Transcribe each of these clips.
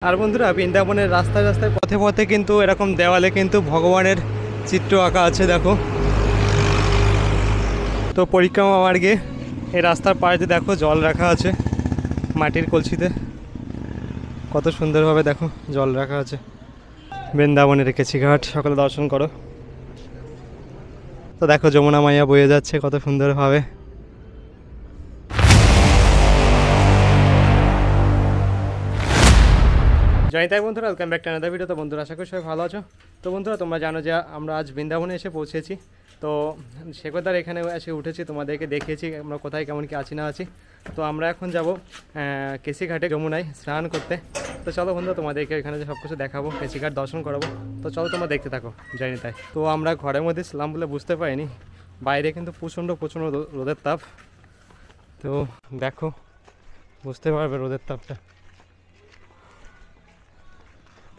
আর বন্ধুরা বৃন্দাবনের রাস্তায় রাস্তায় পথে পথে কিন্তু এরকম দেওয়ালে কিন্তু ভগবানের চিত্র আঁকা আছে দেখো। তো পরিক্রমা মার্গে এই রাস্তার পাশে দেখো জল রাখা আছে মাটির কলসিতে, কত সুন্দরভাবে দেখো জল রাখা আছে। বৃন্দাবনে রেখেছি ঘাট, সকালে দর্শন করো। তো দেখো যমুনা মাইয়া বয়ে যাচ্ছে কত সুন্দরভাবে। জয় তাই বন্ধুরা, welcome back to another video. তো বন্ধুরা আশা করি সবাই ভালো আছো। তো বন্ধুরা তোমরা জানো যে আমরা আজ বৃন্দাবনে এসে পৌঁছেছি। তো শেখরদার এখানে এসে উঠেছি, তোমাদেরকে দেখিয়েছি আমরা কোথায় কেমন কি আছি না আছি। তো আমরা এখন যাব কেসিঘাটে যমুনায় স্নান করতে। তো চলো বন্ধুরা তোমাদেরকে এখানে সব কিছু দেখাবো, কেসিঘাট দর্শন করাবো। তো চলো তোমরা দেখতে থাকো। জয় নিতাই। তো আমরা ঘরের মধ্যে ছিলাম বলে বুঝতে পারিনি, বাইরে কিন্তু প্রচণ্ড রোদের তাপ। তো দেখো বুঝতে পারবে রোদের তাপটা।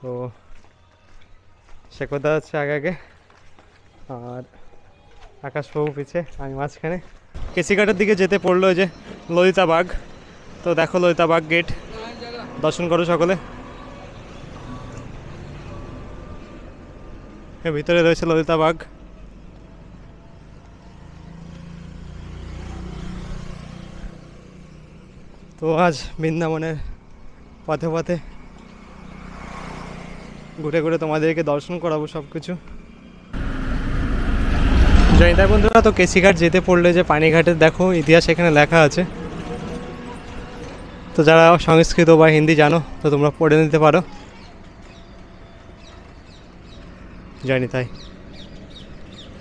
তো শেখরদা হচ্ছে আগে আর আকাশবাবু পিছে, আমি মাঝখানে। কেসিঘাটের দিকে যেতে পড়লো যে ললিতা বাগ। তো দেখো ললিতা বাগ গেট, দর্শন করো সকলে। এর ভিতরে রয়েছে ললিতা বাগ। তো আজ বৃন্দাবনের পথে পথে ঘুরে ঘুরে তোমাদেরকে দর্শন করাবো সব কিছু। জয়িতা বন্ধুরা, তো কেসিঘাট যেতে পড়লে যে পানিঘাটের দেখো ইতিহাস এখানে লেখা আছে। তো যারা সংস্কৃত বা হিন্দি জানো তো তোমরা পড়ে নিতে পারো। জানি তাই।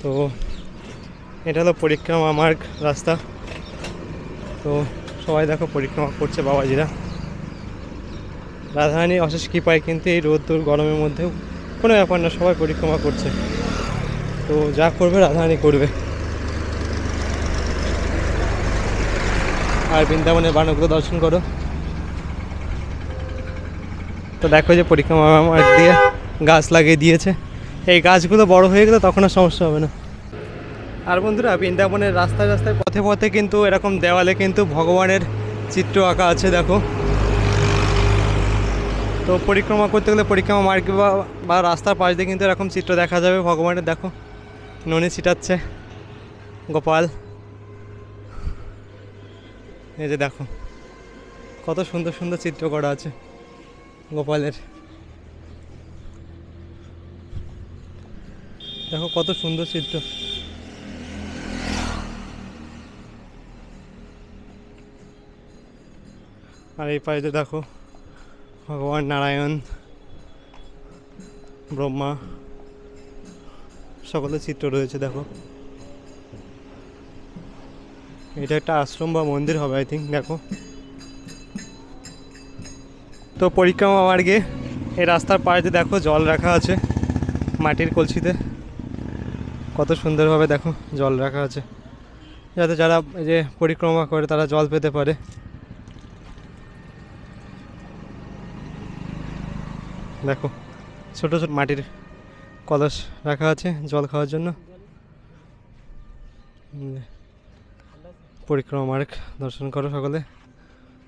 তো এটা হলো পরিক্রমা মার্গ রাস্তা। তো সবাই দেখো পরিক্রমা করছে বাবাজিরা। রাধারানী অশেষ কৃপায় কিন্তু এই রোদ্দুর গরমের মধ্যেও কোনো ব্যাপার না, সবাই পরিক্রমা করছে। তো যা করবে রাধারানী করবে। আর বৃন্দাবনের বানগুলো দর্শন করো। তো দেখো যে পরিক্রমা মার্গ দিয়ে গাছ লাগিয়ে দিয়েছে, এই গাছগুলো বড় হয়ে গেলে তখন আর সমস্যা হবে না। আর বন্ধুরা বৃন্দাবনের রাস্তায় রাস্তায় পথে পথে কিন্তু এরকম দেওয়ালে কিন্তু ভগবানের চিত্র আঁকা আছে দেখো। তো পরিক্রমা করতে গেলে পরিক্রমা মার্গ বা রাস্তার পাশ দিয়ে কিন্তু এরকম চিত্র দেখা যাবে ভগবানের। দেখো ননি ছিটাচ্ছে গোপাল, এই যে দেখো কত সুন্দর সুন্দর চিত্র করা আছে গোপালের। দেখো কত সুন্দর চিত্র। আর এই পাশে দেখো ভগবান নারায়ণ, ব্রহ্মা সকলের চিত্র রয়েছে দেখো। এটা একটা আশ্রম বা মন্দির হবে আই থিঙ্ক। দেখো তো পরিক্রমা মার্গে এই রাস্তার পাশে দেখো জল রাখা আছে মাটির কলসিতে, কত সুন্দরভাবে দেখো জল রাখা আছে, যাতে যারা এই যে পরিক্রমা করে তারা জল পেতে পারে। দেখো ছোট ছোট মাটির কলস রাখা আছে জল খাওয়ার জন্য। পরিক্রমা মার্গ দর্শন করো সকলে।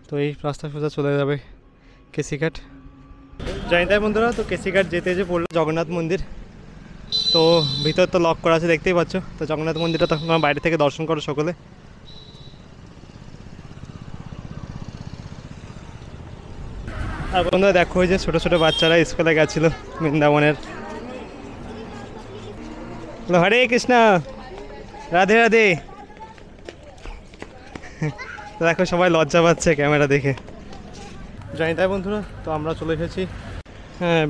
তো এই রাস্তা সোজা চলে যাবে কেসিঘাট। জয়িতাই বন্ধুরা, তো কেসিঘাট যেতে যে পড়লো জগন্নাথ মন্দির। তো ভিতর তো লক করা আছে দেখতেই পাচ্ছ। তো জগন্নাথ মন্দিরটা তখন বাইরে থেকে দর্শন করো সকলে। আর বন্ধুরা দেখো ওই যে ছোটো ছোটো বাচ্চারা স্কুলে গেছিলো বৃন্দাবনের। হরে কৃষ্ণ, রাধে রাধে। দেখো সবাই লজ্জা পাচ্ছে ক্যামেরা দেখে। জয়িতাই বন্ধুরা, তো আমরা চলে এসেছি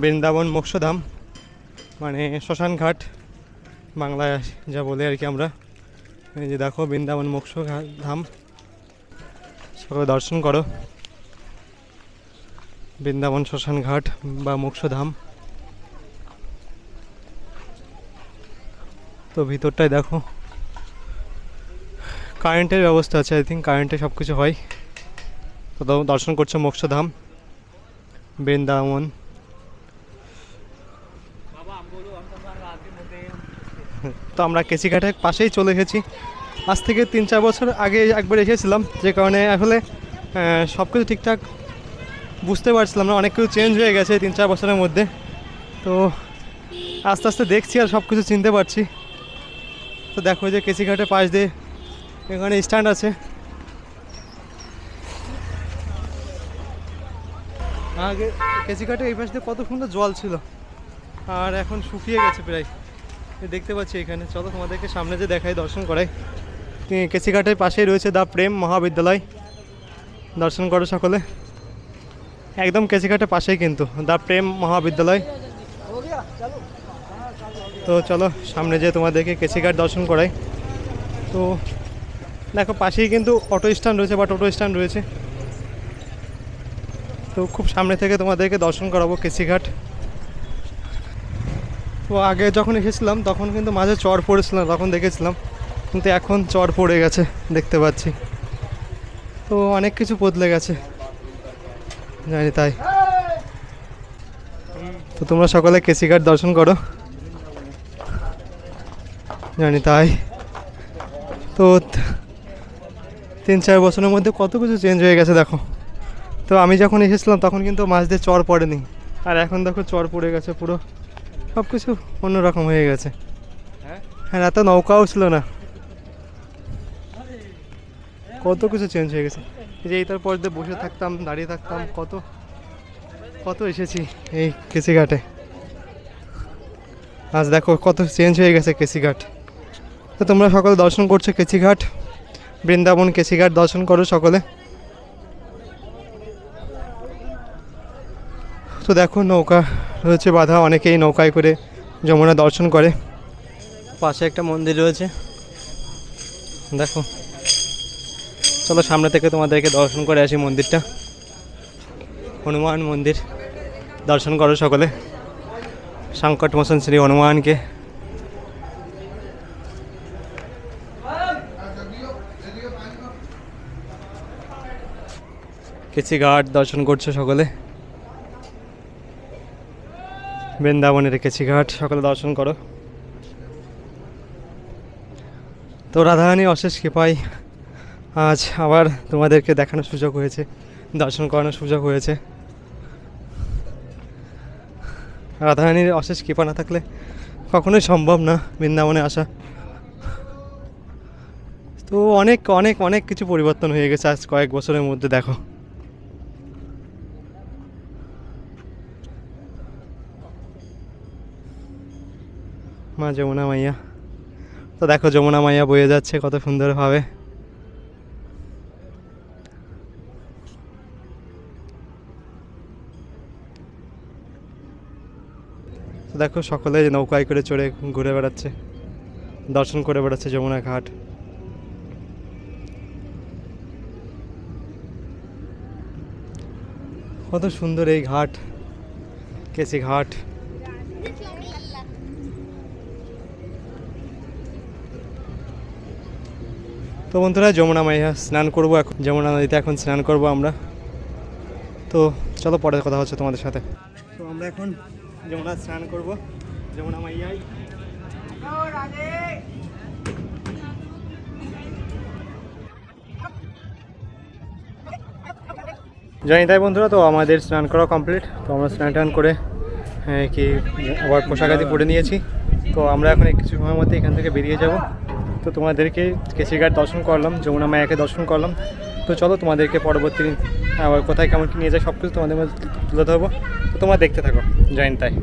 বৃন্দাবন মোক্ষধাম, মানে শ্মশান ঘাট বাংলায় যা বলে আর কি আমরা। এই যে দেখো বৃন্দাবন মোক্ষ ধাম, সকলে দর্শন করো। বৃন্দাবন শ্মশান ঘাট বা মোক্ষধাম। তো ভিতরটায় দেখো কারেন্টের ব্যবস্থা আছে আই থিঙ্ক, কারেন্টে সব কিছু হয়। তো দর্শন করছে মোক্ষধাম বৃন্দাবন। তো আমরা কেসিঘাটের পাশেই চলে এসেছি। আজ থেকে 3-4 বছর আগে একবার এসেছিলাম, যে কারণে আসলে সব কিছু ঠিকঠাক বুঝতে পারছিলাম না, অনেক কিছু চেঞ্জ হয়ে গেছে 3-4 বছরের মধ্যে। তো আস্তে আস্তে দেখছি আর সব কিছু চিনতে পারছি। তো দেখো যে কেসিঘাটের পাশ দিয়ে এখানে স্ট্যান্ড আছে। আগে কেসিঘাটে এই পাশ দিয়ে কত সুন্দর জল ছিল, আর এখন শুকিয়ে গেছে প্রায়, দেখতে পাচ্ছি এখানে। চলো তোমাদেরকে সামনে যে দেখাই, দর্শন করাই। কেসিঘাটের পাশেই রয়েছে দ্য প্রেম মহাবিদ্যালয়, দর্শন করো সকলে। একদম কেসিঘাটের পাশেই কিন্তু দ্য প্রেম মহাবিদ্যালয়। তো চলো সামনে যে তোমাদেরকে কেসিঘাট দর্শন করাই। তো দেখো পাশেই কিন্তু অটো স্ট্যান্ড রয়েছে বা টোটো স্ট্যান্ড রয়েছে। তো খুব সামনে থেকে তোমাদেরকে দর্শন করাবো কেসিঘাট। তো আগে যখন এসেছিলাম তখন কিন্তু মাঝে চর পড়েছিলাম, তখন দেখেছিলাম, কিন্তু এখন চর পড়ে গেছে দেখতে পাচ্ছি। তো অনেক কিছু বদলে গেছে, জানি তাই। তো তোমরা সকলে কেসিঘাট দর্শন করো, জানি তাই। তো 3-4 বছরের মধ্যে কত কিছু চেঞ্জ হয়ে গেছে দেখো। তো আমি যখন এসেছিলাম তখন কিন্তু মাছ দিয়ে চর পড়েনি, আর এখন দেখো চর পড়ে গেছে পুরো, সব কিছু অন্যরকম হয়ে গেছে। হ্যাঁ, এত নৌকাও ছিল না, কত কিছু চেঞ্জ হয়ে গেছে। এই যে এইটার পর দিয়ে বসে থাকতাম, দাঁড়িয়ে থাকতাম, কত কত এসেছি এই কেসিঘাটে। আজ দেখো কত চেঞ্জ হয়ে গেছে কেসিঘাট। তো তোমরা সকলে দর্শন করছো কেসিঘাট, বৃন্দাবন কেসিঘাট দর্শন করো সকলে। তো দেখো নৌকা রয়েছে বাঁধা, অনেকেই নৌকায় করে যমুনা দর্শন করে। পাশে একটা মন্দির রয়েছে দেখো। চলো সামনে থেকে তোমাদেরকে দর্শন করে আসি মন্দিরটা, হনুমান মন্দির। দর্শন করো সকলে সংকট মোচন শ্রী হনুমানকে। কেসিঘাট দর্শন করছো সকলে, বৃন্দাবনের কেসিঘাট সকলে দর্শন করো। তো রাধারানী অশেষ কৃপায় আজ আবার তোমাদেরকে দেখানোর সুযোগ হয়েছে, দর্শন করানোর সুযোগ হয়েছে। রাধারানীর অশেষ কৃপা না থাকলে কখনোই সম্ভব না বৃন্দাবনে আসা। তো অনেক অনেক অনেক কিছু পরিবর্তন হয়ে গেছে আজ কয়েক বছরের মধ্যে দেখো। মা যমুনা মাইয়া, তো দেখো যমুনা মাইয়া বয়ে যাচ্ছে কত সুন্দরভাবে। তো দেখো সকলে নৌকায় করে চড়ে ঘুরে বেড়াচ্ছে, দর্শন করে বেড়াচ্ছে যমুনা ঘাট। কত সুন্দর এই ঘাট, কেসি ঘাট। তো বন্ধুরা যমুনা মাইয়া স্নান করবো এখন, যমুনা নদীতে এখন স্নান করবো আমরা। তো চলো পরে কথা হচ্ছে তোমাদের সাথে। তো আমরা এখন যমুনা স্নান করবো, যমুনা মাইয়াই। জানি তাই বন্ধুরা, তো আমাদের স্নান করা কমপ্লিট। তো আমরা স্নান টান করে কি আবার পোশাক আদি পরে নিয়েছি। তো আমরা এখন কিছু সময়ের মধ্যে এখান থেকে বেরিয়ে যাব। তো তোমাদেরকে কেসিঘাট দর্শন করলাম, যমুনা মায়াকে দর্শন করলাম। তো চলো তোমাদেরকে পরবর্তী আবার কোথায় কেমন কি নিয়ে যায় সব কিছু তোমাদের মধ্যে তুলে ধরবো। তো তোমরা দেখতে থাকো, জানি তাই।